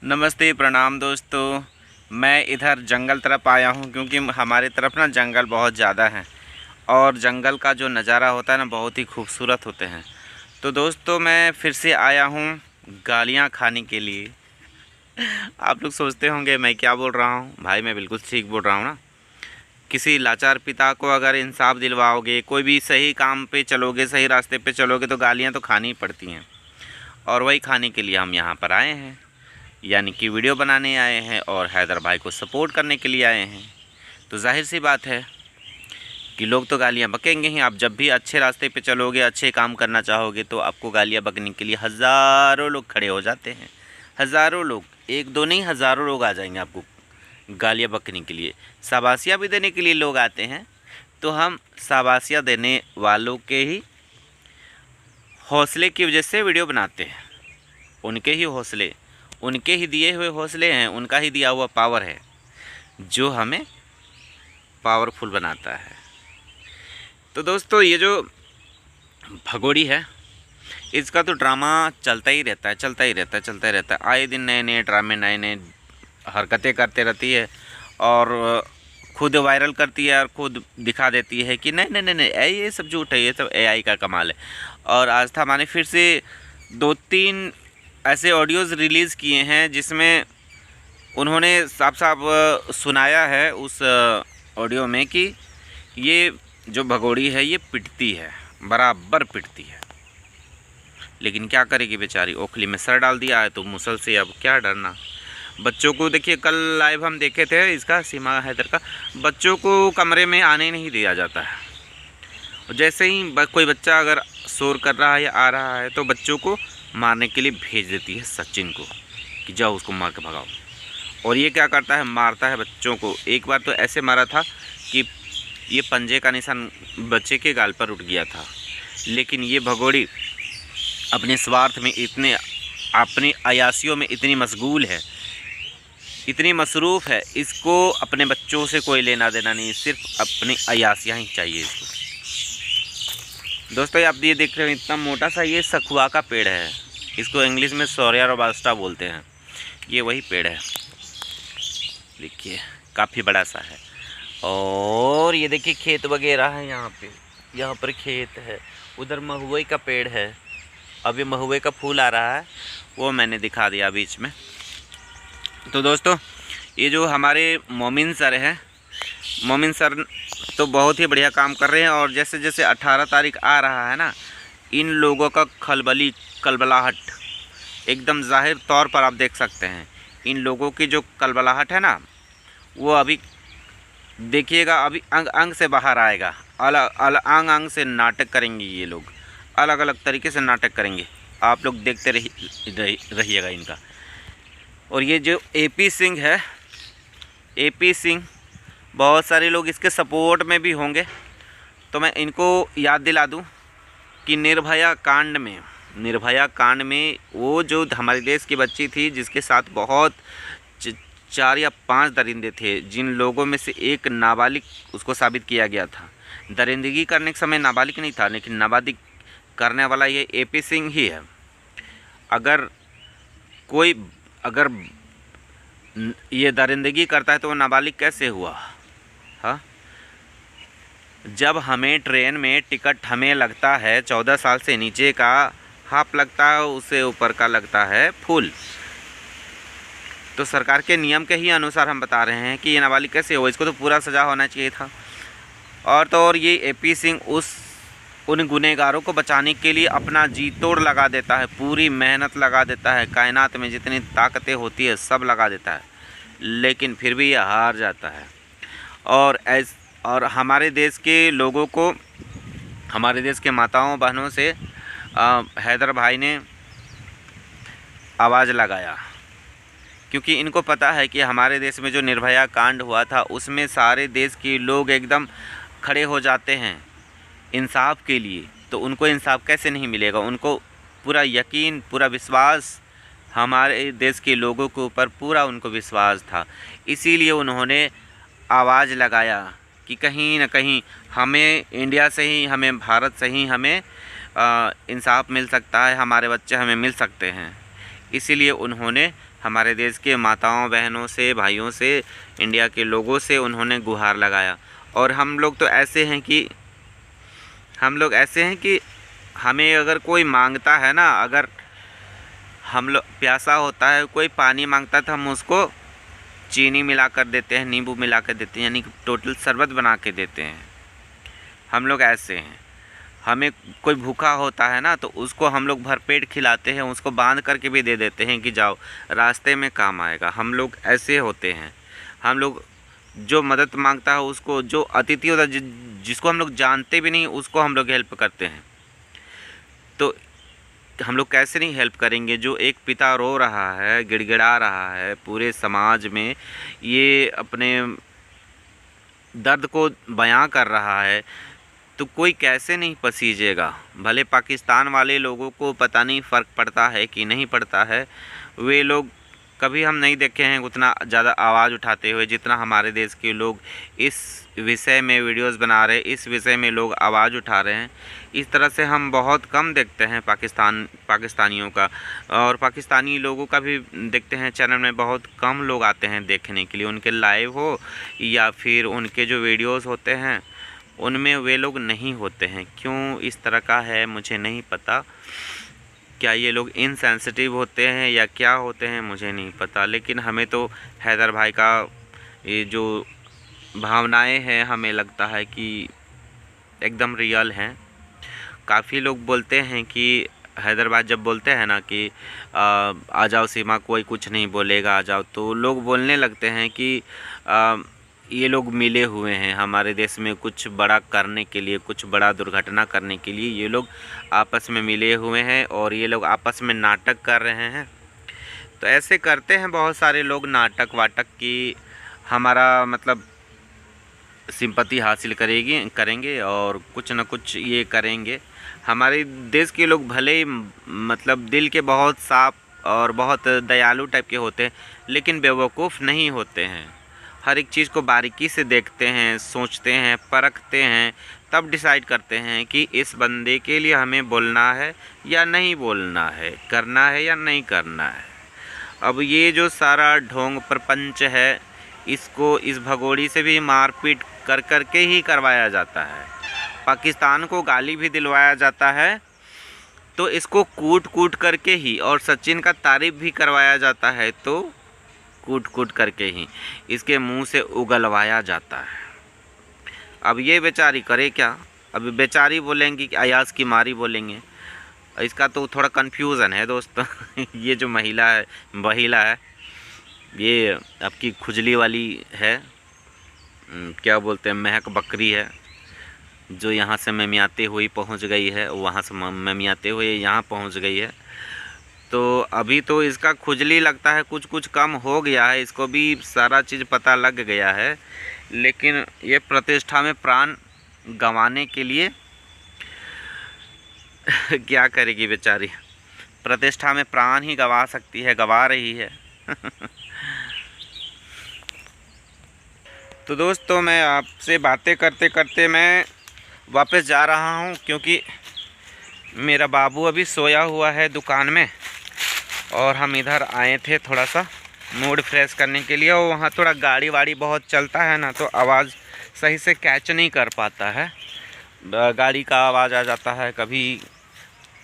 नमस्ते प्रणाम दोस्तों। मैं इधर जंगल तरफ आया हूँ क्योंकि हमारे तरफ ना जंगल बहुत ज़्यादा है और जंगल का जो नज़ारा होता है ना बहुत ही खूबसूरत होते हैं। तो दोस्तों मैं फिर से आया हूँ गालियाँ खाने के लिए। आप लोग सोचते होंगे मैं क्या बोल रहा हूँ। भाई मैं बिल्कुल ठीक बोल रहा हूँ ना। किसी लाचार पिता को अगर इंसाफ दिलवाओगे, कोई भी सही काम पे चलोगे, सही रास्ते पे चलोगे तो गालियाँ तो खानी ही पड़ती हैं। और वही खाने के लिए हम यहाँ पर आए हैं, यानी कि वीडियो बनाने आए हैं और हैदर भाई को सपोर्ट करने के लिए आए हैं। तो जाहिर सी बात है कि लोग तो गालियाँ बकेंगे ही। आप जब भी अच्छे रास्ते पे चलोगे, अच्छे काम करना चाहोगे तो आपको गालियाँ बकने के लिए हज़ारों लोग खड़े हो जाते हैं। हज़ारों लोग, एक दो नहीं, हज़ारों लोग आ जाएंगे आपको गालियाँ बकने के लिए। शाबाशियाँ भी देने के लिए लोग आते हैं। तो हम शाबाशियाँ देने वालों के ही हौसले की वजह से वीडियो बनाते हैं। उनके ही हौसले, उनके ही दिए हुए हौसले हैं, उनका ही दिया हुआ पावर है जो हमें पावरफुल बनाता है। तो दोस्तों ये जो भगोड़ी है इसका तो ड्रामा चलता ही रहता है, चलता ही रहता है, चलता ही रहता है। आए दिन नए नए ड्रामे, नए नए हरकतें करते रहती है और खुद वायरल करती है और खुद दिखा देती है कि नहीं नहीं नहीं नहीं, ये सब झूठ है, ये सब एआई का कमाल है। और आज था मैंने फिर से 2-3 ऐसे ऑडियोज़ रिलीज़ किए हैं जिसमें उन्होंने साफ साफ सुनाया है उस ऑडियो में कि ये जो भगोड़ी है ये पिटती है, बराबर पिटती है। लेकिन क्या करेगी बेचारी, ओखली में सर डाल दिया है तो मुसल से अब क्या डरना। बच्चों को देखिए, कल लाइव हम देखे थे इसका, सीमा हैदर का, बच्चों को कमरे में आने नहीं दिया जाता है। जैसे ही कोई बच्चा अगर शोर कर रहा है या आ रहा है तो बच्चों को मारने के लिए भेज देती है सचिन को कि जाओ उसको मार के भगाओ। और ये क्या करता है, मारता है बच्चों को। एक बार तो ऐसे मारा था कि ये पंजे का निशान बच्चे के गाल पर उठ गया था। लेकिन ये भगोड़ी अपने स्वार्थ में इतने, अपनी अयासियों में इतनी मशगूल है, इतनी मसरूफ़ है, इसको अपने बच्चों से कोई लेना देना नहीं, सिर्फ अपनी अयासियाँ ही चाहिए इसको। दोस्तों आप ये देख रहे हो इतना मोटा सा ये सखुआ का पेड़ है, इसको इंग्लिश में सौर्या रोबास्टा बोलते हैं। ये वही पेड़ है, देखिए काफ़ी बड़ा सा है। और ये देखिए खेत वगैरह है यहाँ पर खेत है। उधर महुए का पेड़ है, अभी महुए का फूल आ रहा है, वो मैंने दिखा दिया बीच में। तो दोस्तों ये जो हमारे मोमिन सर हैं, मोमिन सर तो बहुत ही बढ़िया काम कर रहे हैं। और जैसे जैसे 18 तारीख आ रहा है ना, इन लोगों का कलबलाहट एकदम जाहिर तौर पर आप देख सकते हैं। इन लोगों की जो कलबलाहट है ना, वो अभी देखिएगा, अभी अंग अंग से बाहर आएगा। अंग अंग से नाटक करेंगे ये लोग, अलग अलग तरीके से नाटक करेंगे। आप लोग देखते रहिएगा इनका। और ये जो एपी सिंह है, एपी सिंह, बहुत सारे लोग इसके सपोर्ट में भी होंगे। तो मैं इनको याद दिला दूं कि निर्भया कांड में वो जो हमारे देश की बच्ची थी जिसके साथ बहुत 4 या 5 दरिंदे थे, जिन लोगों में से एक नाबालिग उसको साबित किया गया था। दरिंदगी करने के समय नाबालिग नहीं था, लेकिन नाबालिग करने वाला ये एपी सिंह ही है। अगर ये दरिंदगी करता है तो वो नाबालिग कैसे हुआ? हाँ, जब हमें ट्रेन में टिकट हमें लगता है 14 साल से नीचे का हाफ लगता है, उससे ऊपर का लगता है फुल। तो सरकार के नियम के ही अनुसार हम बता रहे हैं कि ये नाबालिग कैसे हो, इसको तो पूरा सज़ा होना चाहिए था। और तो और ये एपी सिंह उन गुनहगारों को बचाने के लिए अपना जी तोड़ लगा देता है, पूरी मेहनत लगा देता है, कायनात में जितनी ताकतें होती है सब लगा देता है, लेकिन फिर भी ये हार जाता है। और हमारे देश के लोगों को, हमारे देश के माताओं बहनों से हैदर भाई ने आवाज़ लगाया, क्योंकि इनको पता है कि हमारे देश में जो निर्भया कांड हुआ था उसमें सारे देश के लोग एकदम खड़े हो जाते हैं इंसाफ के लिए। तो उनको इंसाफ कैसे नहीं मिलेगा? उनको पूरा यकीन, पूरा विश्वास, हमारे देश के लोगों के ऊपर पूरा उनको विश्वास था। इसीलिए उन्होंने आवाज़ लगाया कि कहीं ना कहीं हमें इंडिया से ही, हमें भारत से ही हमें इंसाफ मिल सकता है, हमारे बच्चे हमें मिल सकते हैं। इसीलिए उन्होंने हमारे देश के माताओं बहनों से, भाइयों से, इंडिया के लोगों से उन्होंने गुहार लगाया। और हम लोग ऐसे हैं कि हमें अगर कोई मांगता है ना, अगर हम लोग प्यासा होता है, कोई पानी मांगता है तो हम उसको चीनी मिला कर देते हैं, नींबू मिला कर देते हैं, यानी टोटल शरबत बना के देते हैं। हम लोग ऐसे हैं। हमें कोई भूखा होता है ना तो उसको हम लोग भरपेट खिलाते हैं, उसको बांध करके भी दे देते हैं कि जाओ रास्ते में काम आएगा। हम लोग ऐसे होते हैं। हम लोग जो मदद मांगता है उसको, जो अतिथि होता है जिसको हम लोग जानते भी नहीं, उसको हम लोग हेल्प करते हैं। तो हम लोग कैसे नहीं हेल्प करेंगे? जो एक पिता रो रहा है, गिड़गिड़ा रहा है पूरे समाज में, ये अपने दर्द को बयां कर रहा है, तो कोई कैसे नहीं पसीजेगा? भले पाकिस्तान वाले लोगों को पता नहीं फ़र्क पड़ता है कि नहीं पड़ता है, वे लोग कभी हम नहीं देखे हैं उतना ज़्यादा आवाज़ उठाते हुए जितना हमारे देश के लोग इस विषय में वीडियोस बना रहे हैं, इस विषय में लोग आवाज़ उठा रहे हैं। इस तरह से हम बहुत कम देखते हैं पाकिस्तानियों का, और पाकिस्तानी लोगों का भी देखते हैं चैनल में बहुत कम लोग आते हैं देखने के लिए, उनके लाइव हो या फिर उनके जो वीडियोज़ होते हैं उनमें वे लोग नहीं होते हैं। क्यों इस तरह का है मुझे नहीं पता। क्या ये लोग इनसेंसिटिव होते हैं या क्या होते हैं मुझे नहीं पता, लेकिन हमें तो हैदर भाई का ये जो भावनाएं हैं हमें लगता है कि एकदम रियल हैं। काफ़ी लोग बोलते हैं कि हैदर भाई जब बोलते हैं ना कि आ जाओ सीमा, कोई कुछ नहीं बोलेगा, आ जाओ, तो लोग बोलने लगते हैं कि ये लोग मिले हुए हैं हमारे देश में कुछ बड़ा करने के लिए, कुछ बड़ा दुर्घटना करने के लिए ये लोग आपस में मिले हुए हैं और ये लोग आपस में नाटक कर रहे हैं। तो ऐसे करते हैं बहुत सारे लोग नाटक वाटक की हमारा मतलब सिंपैथी हासिल करेंगे और कुछ न कुछ ये करेंगे। हमारे देश के लोग भले ही मतलब दिल के बहुत साफ और बहुत दयालु टाइप के होते हैं, लेकिन बेवकूफ़ नहीं होते हैं। हर एक चीज़ को बारीकी से देखते हैं, सोचते हैं, परखते हैं, तब डिसाइड करते हैं कि इस बंदे के लिए हमें बोलना है या नहीं बोलना है, करना है या नहीं करना है। अब ये जो सारा ढोंग प्रपंच है, इसको इस भगोड़ी से भी मारपीट कर कर के ही करवाया जाता है। पाकिस्तान को गाली भी दिलवाया जाता है तो इसको कूट कूट करके ही, और सचिन का तारीफ़ भी करवाया जाता है तो कूट कूट करके ही इसके मुंह से उगलवाया जाता है। अब ये बेचारी करे क्या? अब बेचारी बोलेंगी कि अयाज की मारी बोलेंगे? इसका तो थोड़ा कन्फ्यूज़न है दोस्तों। ये जो महिला है ये आपकी खुजली वाली है, क्या बोलते हैं, महक बकरी है, जो यहाँ से ममियाते हुई पहुँच गई है, वहाँ से ममियाते हुए यहाँ पहुँच गई है। तो अभी तो इसका खुजली लगता है कुछ कम हो गया है, इसको भी सारा चीज़ पता लग गया है, लेकिन ये प्रतिष्ठा में प्राण गंवाने के लिए क्या करेगी बेचारी? प्रतिष्ठा में प्राण ही गंवा सकती है, गंवा रही है। तो दोस्तों मैं आपसे बातें करते करते मैं वापस जा रहा हूँ, क्योंकि मेरा बाबू अभी सोया हुआ है दुकान में और हम इधर आए थे थोड़ा सा मूड फ्रेश करने के लिए। और वहाँ थोड़ा गाड़ी वाड़ी बहुत चलता है ना, तो आवाज़ सही से कैच नहीं कर पाता है, गाड़ी का आवाज़ आ जाता है कभी।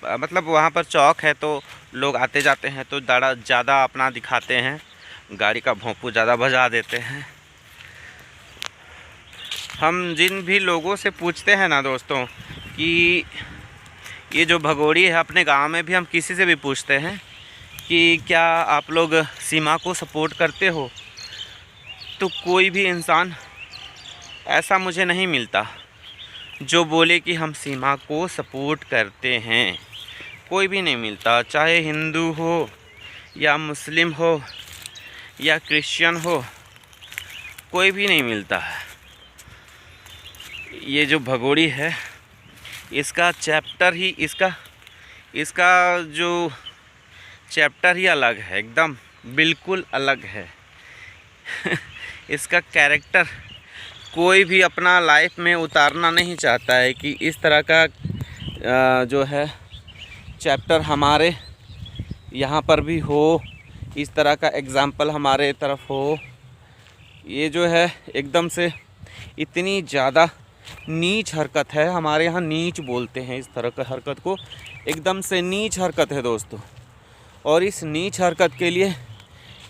मतलब वहाँ पर चौक है तो लोग आते जाते हैं तो ज़्यादा अपना दिखाते हैं, गाड़ी का भोंपू ज़्यादा बजा देते हैं। हम जिन भी लोगों से पूछते हैं ना दोस्तों कि ये जो भगोड़ी है, अपने गांव में भी हम किसी से भी पूछते हैं कि क्या आप लोग सीमा को सपोर्ट करते हो, तो कोई भी इंसान ऐसा मुझे नहीं मिलता जो बोले कि हम सीमा को सपोर्ट करते हैं। कोई भी नहीं मिलता, चाहे हिंदू हो या मुस्लिम हो या क्रिश्चियन हो, कोई भी नहीं मिलता है। ये जो भगोड़ी है इसका चैप्टर ही इसका जो चैप्टर ही अलग है, एकदम बिल्कुल अलग है। इसका कैरेक्टर कोई भी अपना लाइफ में उतारना नहीं चाहता है कि इस तरह का जो है चैप्टर हमारे यहाँ पर भी हो इस तरह का एग्ज़ाम्पल हमारे तरफ हो। ये जो है एकदम से इतनी ज़्यादा नीच हरकत है, हमारे यहाँ नीच बोलते हैं इस तरह का हरकत को, एकदम से नीच हरकत है दोस्तों। और इस नीच हरकत के लिए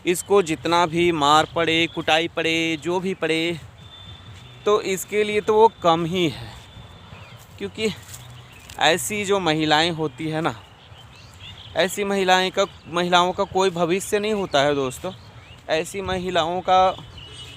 इसको जितना भी मार पड़े, कुटाई पड़े, जो भी पड़े, तो इसके लिए तो वो कम ही है। क्योंकि ऐसी जो महिलाएं होती है ना, ऐसी महिलाओं का कोई भविष्य नहीं होता है दोस्तों। ऐसी महिलाओं का